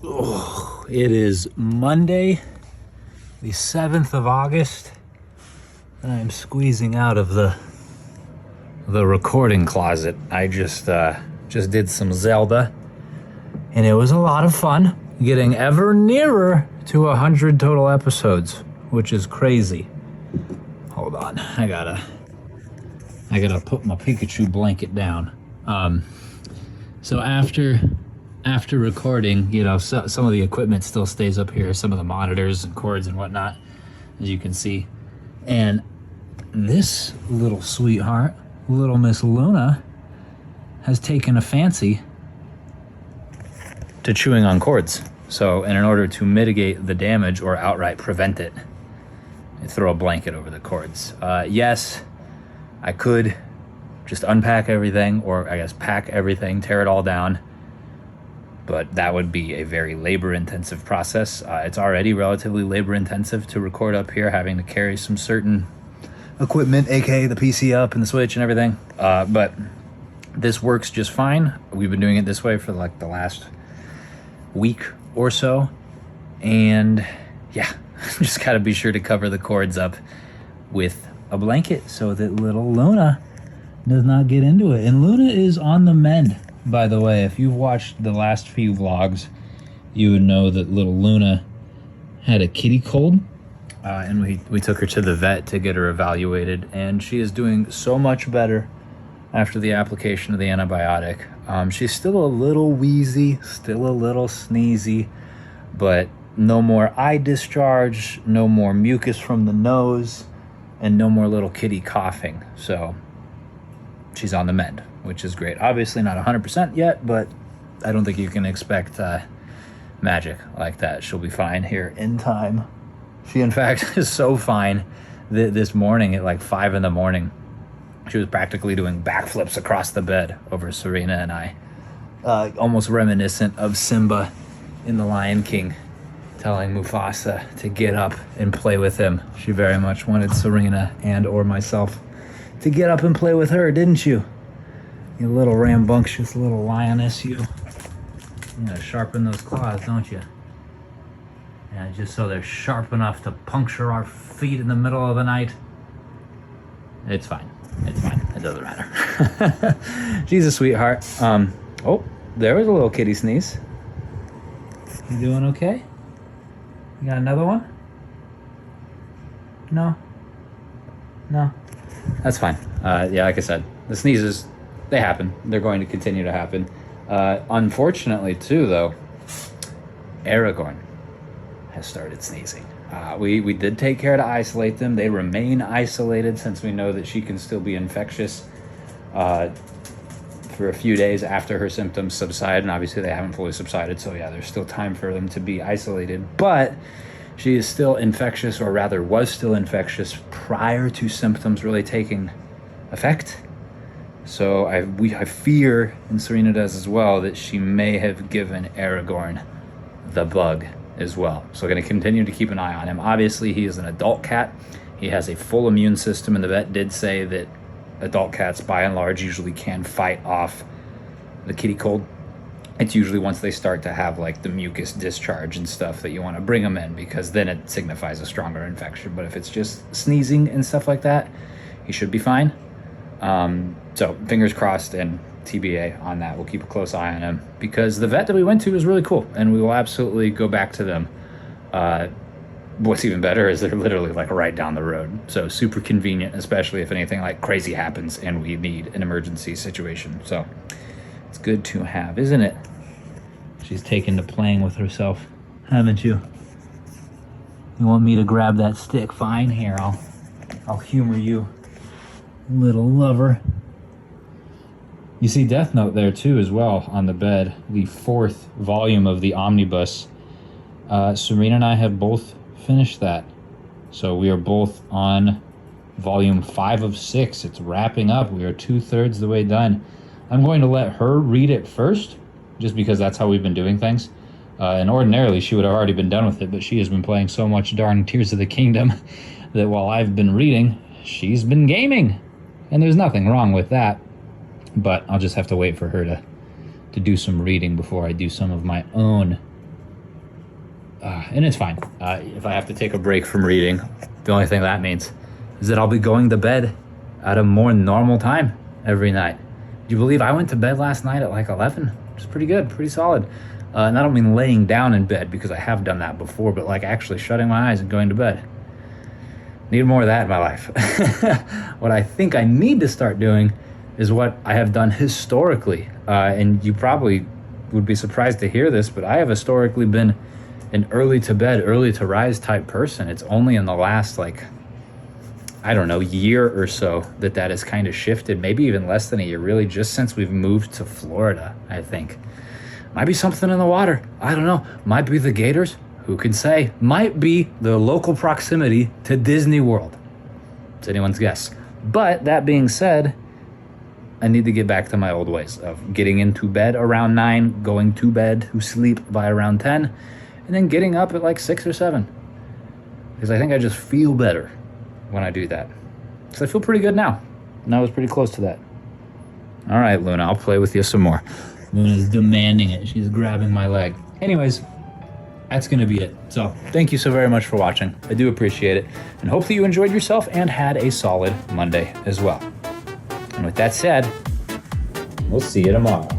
Oh, it is Monday, the 7th of August, and I'm squeezing out of the recording closet. I just did some Zelda, and it was a lot of fun, getting ever nearer to 100 total episodes, which is crazy. Hold on, I gotta put my Pikachu blanket down. So after recording, some of the equipment still stays up here, some of the monitors and cords and whatnot, as you can see. And this little sweetheart, little Miss Luna, has taken a fancy to chewing on cords. So, and in order to mitigate the damage or outright prevent it, I throw a blanket over the cords. Yes, I could just unpack everything, or I guess pack everything, tear it all down, but that would be a very labor-intensive process. It's already relatively labor-intensive to record up here, having to carry some certain equipment, aka the PC up and the Switch and everything. But this works just fine. We've been doing it this way for like the last week or so, and yeah, just gotta be sure to cover the cords up with a blanket so that little Luna does not get into it. And Luna is on the mend, by the way. If you've watched the last few vlogs, you would know that little Luna had a kitty cold, and we took her to the vet to get her evaluated, and she is doing so much better after the application of the antibiotic. She's still a little wheezy, still a little sneezy, but no more eye discharge, no more mucus from the nose, and no more little kitty coughing. So she's on the mend, which is great. Obviously not 100% yet, but I don't think you can expect magic like that. She'll be fine here in time. She, in fact, is so fine that this morning at like 5 in the morning, she was practically doing backflips across the bed over Serena and I, almost reminiscent of Simba in The Lion King, telling Mufasa to get up and play with him. She very much wanted Serena and or myself to get up and play with her, didn't you? You little rambunctious little lioness, you. You gotta sharpen those claws, don't you? Yeah, just so they're sharp enough to puncture our feet in the middle of the night. It's fine. It's fine. It doesn't matter. She's a sweetheart. Oh, there was a little kitty sneeze. You doing okay? You got another one? No? No? That's fine. Yeah, like I said, the sneezes, they happen. They're going to continue to happen. Unfortunately, too, though, Aragorn has started sneezing. We did take care to isolate them. They remain isolated since we know that she can still be infectious for a few days after her symptoms subside, and obviously they haven't fully subsided, so yeah, there's still time for them to be isolated, but she is still infectious, or rather was still infectious prior to symptoms really taking effect. So I fear, and Serena does as well, that she may have given Aragorn the bug as well. So we're going to continue to keep an eye on him. Obviously, he is an adult cat. He has a full immune system, and the vet did say that adult cats, by and large, usually can fight off the kitty cold. It's usually once they start to have like the mucus discharge and stuff that you want to bring them in, because then it signifies a stronger infection. But if it's just sneezing and stuff like that, he should be fine. So fingers crossed and TBA on that. We'll keep a close eye on him, because the vet that we went to is really cool, and we will absolutely go back to them. What's even better is they're literally like right down the road, so super convenient, especially if anything like crazy happens and we need an emergency situation. So it's good to have, isn't it? She's taken to playing with herself, haven't you? You want me to grab that stick? Fine, here, I'll humor you, little lover. You see Death Note there too as well on the bed, the 4th volume of the omnibus. Serena and I have both finished that, so we are both on volume 5 of 6. It's wrapping up. We are 2/3 the way done. I'm going to let her read it first, just because that's how we've been doing things. And ordinarily she would have already been done with it, but she has been playing so much darn Tears of the Kingdom that while I've been reading, she's been gaming. And there's nothing wrong with that, but I'll just have to wait for her to do some reading before I do some of my own and it's fine. If I have to take a break from reading, the only thing that means is that I'll be going to bed at a more normal time every night. Do you believe I went to bed last night at like 11? Which is pretty good, pretty solid. And I don't mean laying down in bed, because I have done that before, but like actually shutting my eyes and going to bed. Need more of that in my life. What I think I need to start doing is what I have done historically. And you probably would be surprised to hear this, but I have historically been an early to bed, early to rise type person. It's only in the last, like, I don't know, year or so that has kind of shifted, maybe even less than a year, really, just since we've moved to Florida, I think. Might be something in the water. I don't know. Might be the gators. Who can say? Might be the local proximity to Disney World. It's anyone's guess. But that being said, I need to get back to my old ways of getting into bed around 9, going to bed to sleep by around 10, and then getting up at like 6 or 7. Because I think I just feel better when I do that. So I feel pretty good now. And I was pretty close to that. All right, Luna, I'll play with you some more. Luna's demanding it. She's grabbing my leg. Anyways, that's going to be it. So thank you so very much for watching. I do appreciate it. And hopefully you enjoyed yourself and had a solid Monday as well. And with that said, we'll see you tomorrow.